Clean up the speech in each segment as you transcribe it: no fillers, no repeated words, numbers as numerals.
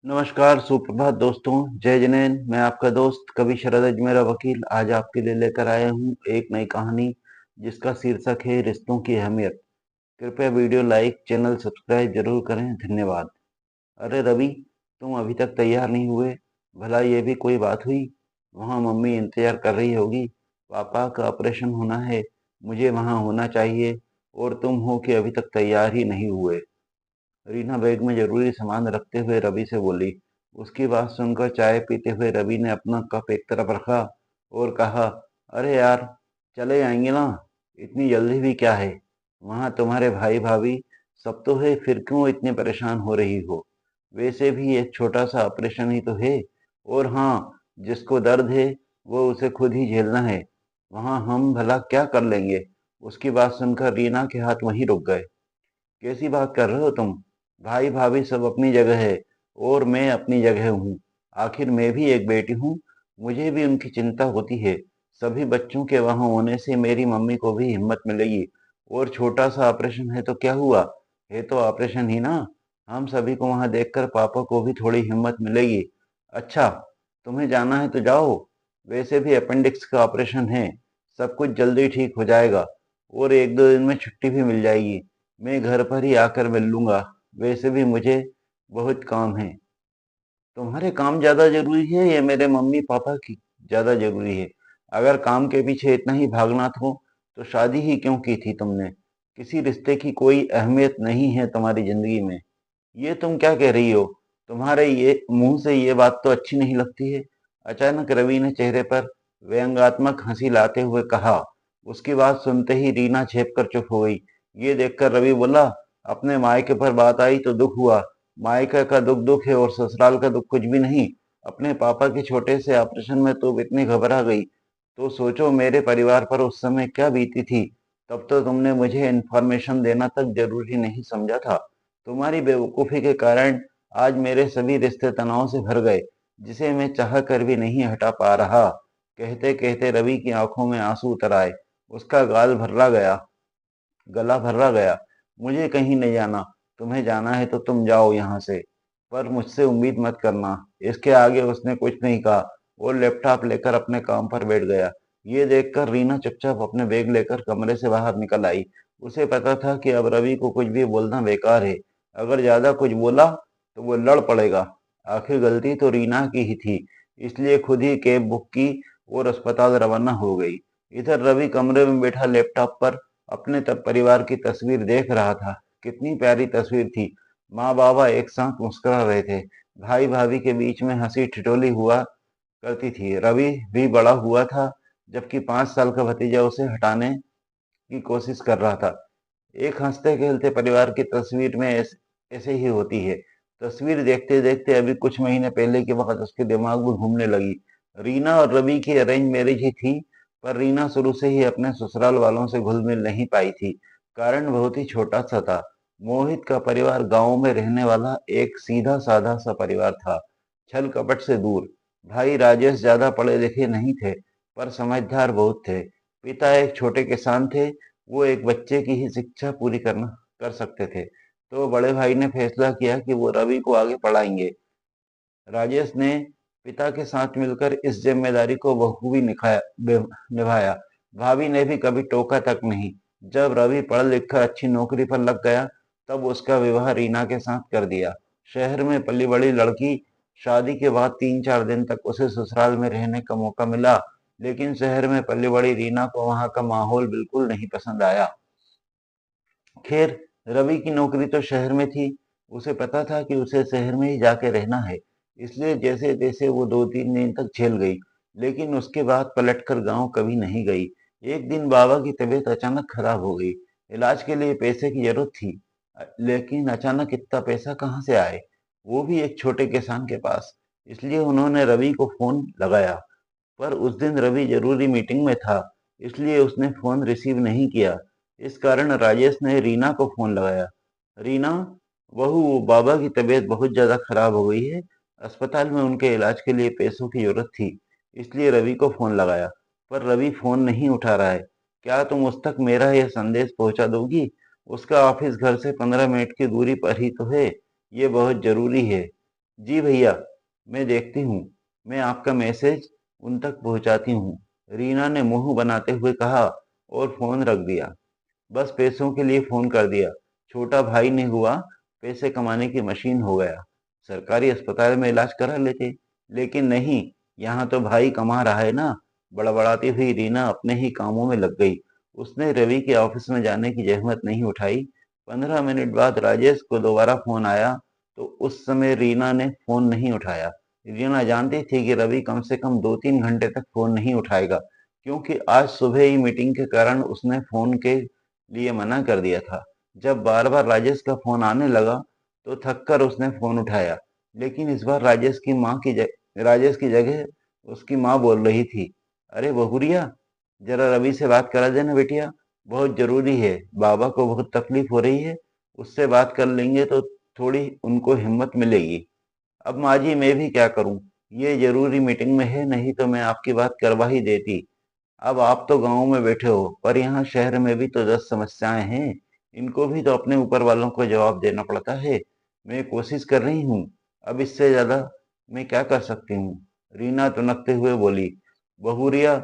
नमस्कार, सुप्रभात दोस्तों। जय जिनेन। मैं आपका दोस्त कवि शरद अजमेरा वकील आज आपके लिए लेकर आया हूँ एक नई कहानी जिसका शीर्षक है रिश्तों की अहमियत। कृपया वीडियो लाइक, चैनल सब्सक्राइब जरूर करें। धन्यवाद। अरे रवि, तुम अभी तक तैयार नहीं हुए? भला ये भी कोई बात हुई? वहाँ मम्मी इंतजार कर रही होगी। पापा का ऑपरेशन होना है, मुझे वहाँ होना चाहिए और तुम हो कि अभी तक तैयार ही नहीं हुए। रीना बैग में जरूरी सामान रखते हुए रवि से बोली। उसकी बात सुनकर चाय पीते हुए रवि ने अपना कप एक तरफ रखा और कहा, अरे यार, चले आएंगे ना। इतनी जल्दी भी क्या है? वहाँ तुम्हारे भाई भाभी सब तो है, फिर क्यों इतने परेशान हो रही हो? वैसे भी एक छोटा सा ऑपरेशन ही तो है। और हाँ, जिसको दर्द है वो उसे खुद ही झेलना है। वहाँ हम भला क्या कर लेंगे? उसकी बात सुनकर रीना के हाथ वहीं रुक गए। कैसी बात कर रहे हो तुम? भाई भाभी सब अपनी जगह है और मैं अपनी जगह हूँ। आखिर मैं भी एक बेटी हूँ, मुझे भी उनकी चिंता होती है। सभी बच्चों के वहां होने से मेरी मम्मी को भी हिम्मत मिलेगी। और छोटा सा ऑपरेशन है तो क्या हुआ, है तो ऑपरेशन ही ना। हम सभी को वहां देखकर पापा को भी थोड़ी हिम्मत मिलेगी। अच्छा, तुम्हें जाना है तो जाओ। वैसे भी अपेंडिक्स का ऑपरेशन है, सब कुछ जल्दी ठीक हो जाएगा और एक दो दिन में छुट्टी भी मिल जाएगी। मैं घर पर ही आकर मिल लूंगा। वैसे भी मुझे बहुत काम है। तुम्हारे काम ज्यादा जरूरी है या मेरे मम्मी पापा की ज्यादा जरूरी है? अगर काम के पीछे इतना ही भागना था तो शादी ही क्यों की थी तुमने? किसी रिश्ते की कोई अहमियत नहीं है तुम्हारी जिंदगी में? ये तुम क्या कह रही हो? तुम्हारे ये मुंह से ये बात तो अच्छी नहीं लगती है। अचानक रवि ने चेहरे पर व्यंग्यात्मक हंसी लाते हुए कहा। उसकी बात सुनते ही रीना झेप कर चुप हो गई। ये देखकर रवि बोला, अपने मायके पर बात आई तो दुख हुआ। मायका का दुख दुख है और ससुराल का दुख कुछ भी नहीं। अपने पापा के छोटे से ऑपरेशन में तो इतनी घबरा गई, तो सोचो मेरे परिवार पर उस समय क्या बीती थी। तब तो तुमने मुझे इन्फॉर्मेशन देना तक जरूरी नहीं समझा था। तुम्हारी बेवकूफी के कारण आज मेरे सभी रिश्ते तनाव से भर गए, जिसे मैं चाह कर भी नहीं हटा पा रहा। कहते कहते रवि की आंखों में आंसू उतर आए। उसका गला भर्रा गया। मुझे कहीं नहीं जाना। तुम्हें जाना है तो तुम जाओ यहाँ से, पर मुझसे उम्मीद मत करना। इसके आगे उसने कुछ नहीं कहा और लैपटॉप लेकर अपने काम पर बैठ गया। ये देखकर रीना चुपचाप अपने बैग लेकर कमरे से बाहर निकल आई। उसे पता था कि अब रवि को कुछ भी बोलना बेकार है। अगर ज्यादा कुछ बोला तो वो लड़ पड़ेगा। आखिर गलती तो रीना की ही थी, इसलिए खुद ही कैब बुक की और अस्पताल रवाना हो गई। इधर रवि कमरे में बैठा लैपटॉप पर अपने तब परिवार की तस्वीर देख रहा था। कितनी प्यारी तस्वीर थी। माँ बाबा एक साथ मुस्कुरा रहे थे। भाई भाभी के बीच में हंसी ठिठोली हुआ करती थी। रवि भी बड़ा हुआ था, जबकि 5 साल का भतीजा उसे हटाने की कोशिश कर रहा था। एक हंसते खेलते परिवार की तस्वीर में ऐसे ही होती है। तस्वीर देखते देखते अभी कुछ महीने पहले की बात उसके दिमाग में घूमने लगी। रीना और रवि की अरेंज मैरिज ही थी, पर रीना शुरू से ही अपने ससुराल वालों से घुल मिल नहीं पाई थी। कारण बहुत ही छोटा सा था। मोहित का परिवार गांव में रहने वाला एक सीधा साधा सा परिवार था, छल कपट से दूर। भाई राजेश ज्यादा पढ़े लिखे नहीं थे, पर समझदार बहुत थे। पिता एक छोटे किसान थे। वो एक बच्चे की ही शिक्षा पूरी करना कर सकते थे, तो बड़े भाई ने फैसला किया कि वो रवि को आगे पढ़ाएंगे। राजेश ने पिता के साथ मिलकर इस जिम्मेदारी को बखूबी निभाया। भाभी ने भी कभी टोका तक नहीं। जब रवि पढ़ लिख कर अच्छी नौकरी पर लग गया, तब उसका विवाह रीना के साथ कर दिया। शहर में पली बड़ी लड़की। शादी के बाद 3-4 दिन तक उसे ससुराल में रहने का मौका मिला, लेकिन शहर में पली बड़ी रीना को वहां का माहौल बिल्कुल नहीं पसंद आया। खैर, रवि की नौकरी तो शहर में थी। उसे पता था कि उसे शहर में ही जाके रहना है, इसलिए जैसे तैसे वो 2-3 दिन तक झेल गई। लेकिन उसके बाद पलटकर गांव कभी नहीं गई। एक दिन बाबा की तबीयत अचानक खराब हो गई। इलाज के लिए पैसे की जरूरत थी, लेकिन अचानक इतना पैसा कहाँ से आए, वो भी एक छोटे किसान के पास। इसलिए उन्होंने रवि को फोन लगाया, पर उस दिन रवि जरूरी मीटिंग में था, इसलिए उसने फोन रिसीव नहीं किया। इस कारण राजेश ने रीना को फोन लगाया। रीना, बहू, बाबा की तबीयत बहुत ज्यादा खराब हो गई है। अस्पताल में उनके इलाज के लिए पैसों की जरूरत थी, इसलिए रवि को फोन लगाया। पर रवि फोन नहीं उठा रहा है। क्या तुम उस तक मेरा यह संदेश पहुंचा दोगी? उसका ऑफिस घर से 15 मिनट की दूरी पर ही तो है। ये बहुत जरूरी है। जी भैया, मैं देखती हूँ। मैं आपका मैसेज उन तक पहुँचाती हूँ। रीना ने मुंह बनाते हुए कहा और फोन रख दिया। बस पैसों के लिए फोन कर दिया। छोटा भाई नहीं हुआ, पैसे कमाने की मशीन हो गया। सरकारी अस्पताल में इलाज करा लेते, लेकिन नहीं, यहाँ तो भाई कमा रहा है ना। बड़बड़ाती हुई रीना अपने ही कामों में लग गई। उसने रवि के ऑफिस में जाने की जहमत नहीं उठाई। 15 मिनट बाद राजेश को दोबारा फोन आया, तो उस समय रीना ने फोन नहीं उठाया। रीना जानती थी कि रवि कम से कम 2-3 घंटे तक फोन नहीं उठाएगा, क्योंकि आज सुबह ही मीटिंग के कारण उसने फोन के लिए मना कर दिया था। जब बार बार राजेश का फोन आने लगा, तो थक कर उसने फोन उठाया। लेकिन इस बार राजेश की जगह उसकी माँ बोल रही थी। अरे बहुरिया, जरा रवि से बात करा देना बेटिया, बहुत जरूरी है। बाबा को बहुत तकलीफ हो रही है, उससे बात कर लेंगे तो थोड़ी उनको हिम्मत मिलेगी। अब माँ जी, मैं भी क्या करूं? ये जरूरी मीटिंग में है, नहीं तो मैं आपकी बात करवा ही देती। अब आप तो गांव में बैठे हो, पर यहाँ शहर में भी तो 10 समस्याएं हैं। इनको भी तो अपने ऊपर वालों को जवाब देना पड़ता है। मैं कोशिश कर रही हूँ, अब इससे ज्यादा मैं क्या कर सकती हूँ? रीना तुनकते हुए बोली। बहुरिया,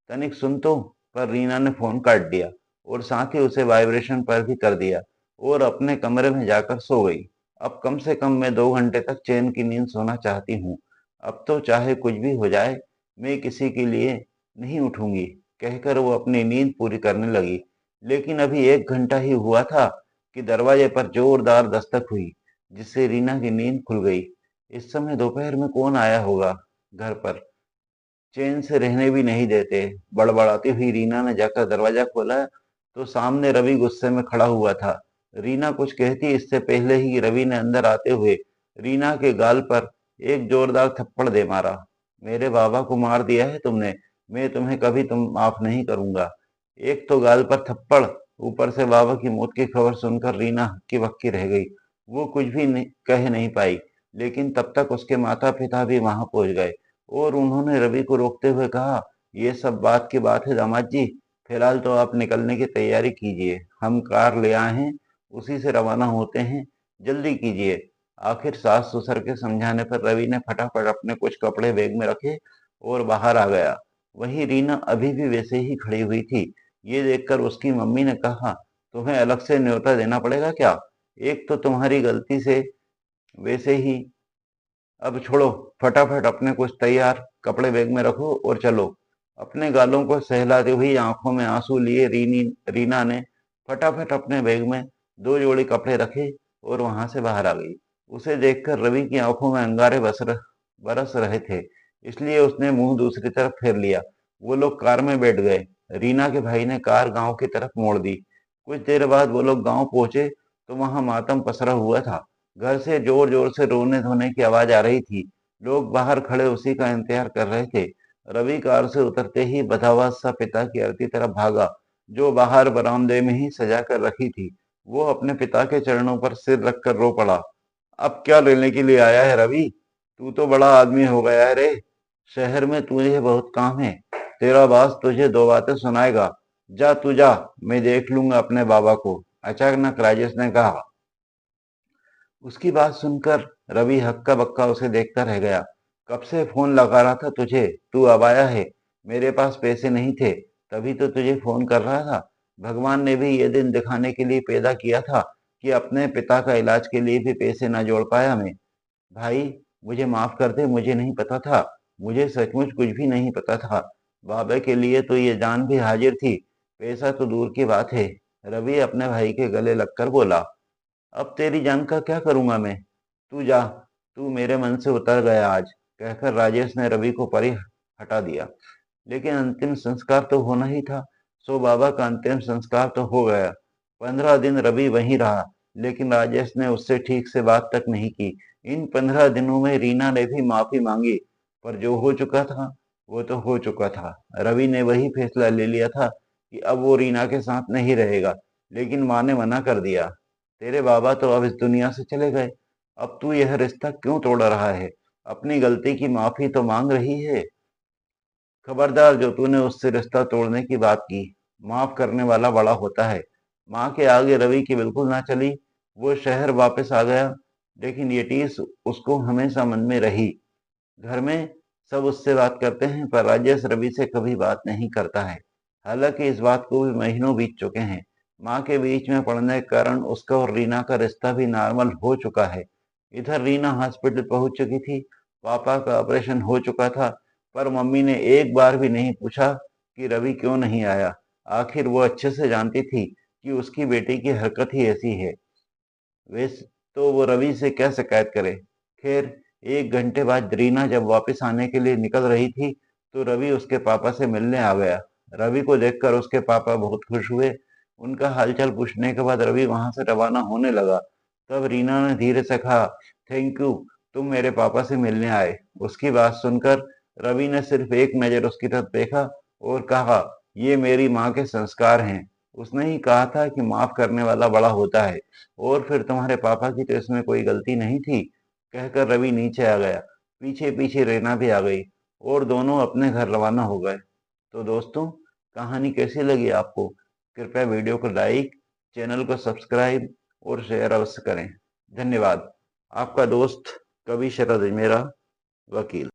तनिक सुन तो। पर रीना ने फोन काट दिया और साथ ही उसे वाइब्रेशन पर भी कर दिया और अपने कमरे में जाकर सो गई। अब कम से कम मैं 2 घंटे तक चैन की नींद सोना चाहती हूँ। अब तो चाहे कुछ भी हो जाए, मैं किसी के लिए नहीं उठूंगी, कहकर वो अपनी नींद पूरी करने लगी। लेकिन अभी 1 घंटा ही हुआ था कि दरवाजे पर जोरदार दस्तक हुई, जिससे रीना की नींद खुल गई। इस समय दोपहर में कौन आया होगा घर पर? चैन से रहने भी नहीं देते। बड़बड़ाती हुई रीना ने जाकर दरवाजा खोला, तो सामने रवि गुस्से में खड़ा हुआ था। रीना कुछ कहती इससे पहले ही रवि ने अंदर आते हुए रीना के गाल पर एक जोरदार थप्पड़ दे मारा। मेरे बाबा को मार दिया है तुमने, मैं तुम्हें कभी तुम माफ नहीं करूंगा। एक तो गाल पर थप्पड़, ऊपर से बाबा की मौत की खबर सुनकर रीना हक्की बक्की रह गई। वो कुछ भी नहीं, कह नहीं पाई। लेकिन तब तक उसके माता पिता भी वहां पहुंच गए और उन्होंने रवि को रोकते हुए कहा, ये सब बात की बात है दामाद जी, फिलहाल तो आप निकलने की तैयारी कीजिए। हम कार ले आए हैं, उसी से रवाना होते हैं, जल्दी कीजिए। आखिर सास ससुर के समझाने पर रवि ने फटाफट अपने कुछ कपड़े बैग में रखे और बाहर आ गया। वहीं रीना अभी भी वैसे ही खड़ी हुई थी। ये देखकर उसकी मम्मी ने कहा, तुम्हें अलग से न्योता देना पड़ेगा क्या? एक तो तुम्हारी गलती से वैसे ही। अब छोड़ो, फटाफट अपने कुछ तैयार कपड़े बैग में रखो और चलो। अपने गालों को सहलाते हुई आंखों में आंसू लिए रीना ने फटाफट अपने बैग में 2 जोड़ी कपड़े रखे और वहां से बाहर आ गई। उसे देखकर रवि की आंखों में अंगारे बरस रहे थे, इसलिए उसने मुंह दूसरी तरफ फेर लिया। वो लोग कार में बैठ गए। रीना के भाई ने कार गांव की तरफ मोड़ दी। कुछ देर बाद वो लोग गांव पहुंचे, तो वहां मातम पसरा हुआ था। घर से जोर जोर से रोने धोने की आवाज आ रही थी। लोग बाहर खड़े उसी का इंतजार कर रहे थे। रवि कार से उतरते ही बदहवास सा पिता की अर्थी तरफ भागा, जो बाहर बरामदे में ही सजा कर रखी थी। वो अपने पिता के चरणों पर सिर रखकर रो पड़ा। अब क्या लेने के लिए आया है रवि? तू तो बड़ा आदमी हो गया है रे। शहर में तुझे बहुत काम है। तेरा बॉस तुझे 2 बातें सुनाएगा। जा तू जा, मैं देख लूंगा अपने बाबा को, अचानक राजेश ने कहा। उसकी बात सुनकर रवि हक्का बक्का उसे देखता रह गया। कब से फोन लगा रहा था तुझे, तू अब आया है। मेरे पास पैसे नहीं थे, तभी तो तुझे फोन कर रहा था। भगवान ने भी ये दिन दिखाने के लिए पैदा किया था कि अपने पिता का इलाज के लिए भी पैसे ना जोड़ पाया मैं। भाई, मुझे माफ कर दे, मुझे नहीं पता था। मुझे सचमुच कुछ भी नहीं पता था। बाबा के लिए तो ये जान भी हाजिर थी, पैसा तो दूर की बात है। रवि अपने भाई के गले लगकर बोला। अब तेरी जान का क्या करूंगा मैं? तू जा, तू मेरे मन से उतर गया आज, कहकर राजेश ने रवि को परे हटा दिया। लेकिन अंतिम संस्कार तो होना ही था। सो बाबा का अंतिम संस्कार तो हो गया। 15 दिन रवि वहीं रहा, लेकिन राजेश ने उससे ठीक से बात तक नहीं की। इन 15 दिनों में रीना ने भी माफी मांगी, पर जो हो चुका था वो तो हो चुका था। रवि ने वही फैसला ले लिया था कि अब वो रीना के साथ नहीं रहेगा, लेकिन माँ ने मना कर दिया। तेरे बाबा तो अब इस दुनिया से चले गए, अब तू यह रिश्ता क्यों तोड़ रहा है? अपनी गलती की माफी तो मांग रही है। खबरदार, जो तूने उससे रिश्ता तोड़ने की बात की। माफ करने वाला बड़ा होता है। माँ के आगे रवि की बिल्कुल ना चली। वो शहर वापस आ गया। लेकिन ये चीज उसको हमेशा मन में रही। घर में सब उससे बात करते हैं पर राजेश रवि से कभी बात नहीं करता है। हालांकि इस बात को भी महीनों बीत चुके हैं। माँ के बीच में पड़ने के कारण उसका और रीना का रिश्ता भी नॉर्मल हो चुका है। इधर रीना हॉस्पिटल पहुंच चुकी थी। पापा का ऑपरेशन हो चुका था। पर मम्मी ने एक बार भी नहीं पूछा कि रवि क्यों नहीं आया। आखिर वो अच्छे से जानती थी कि उसकी बेटी की हरकत ही ऐसी है। वैसे तो वो रवि से क्या शिकायत करे। खैर, 1 घंटे बाद रीना जब वापस आने के लिए निकल रही थी तो रवि उसके पापा से मिलने आ गया। रवि को देखकर उसके पापा बहुत खुश हुए। उनका हालचाल पूछने के बाद रवि वहां से रवाना होने लगा। तब रीना ने धीरे से कहा, थैंक यू, तुम मेरे पापा से मिलने आए। उसकी बात सुनकर रवि ने सिर्फ एक नजर उसकी तरफ देखा और कहा, ये मेरी माँ के संस्कार हैं। उसने ही कहा था कि माफ करने वाला बड़ा होता है। और फिर तुम्हारे पापा की तो इसमें कोई गलती नहीं थी, कहकर रवि नीचे आ गया। पीछे पीछे रीना भी आ गई और दोनों अपने घर रवाना हो गए। तो दोस्तों, कहानी कैसी लगी आपको? कृपया वीडियो को लाइक, चैनल को सब्सक्राइब और शेयर अवश्य करें। धन्यवाद। आपका दोस्त कवि शरद मेरा वकील।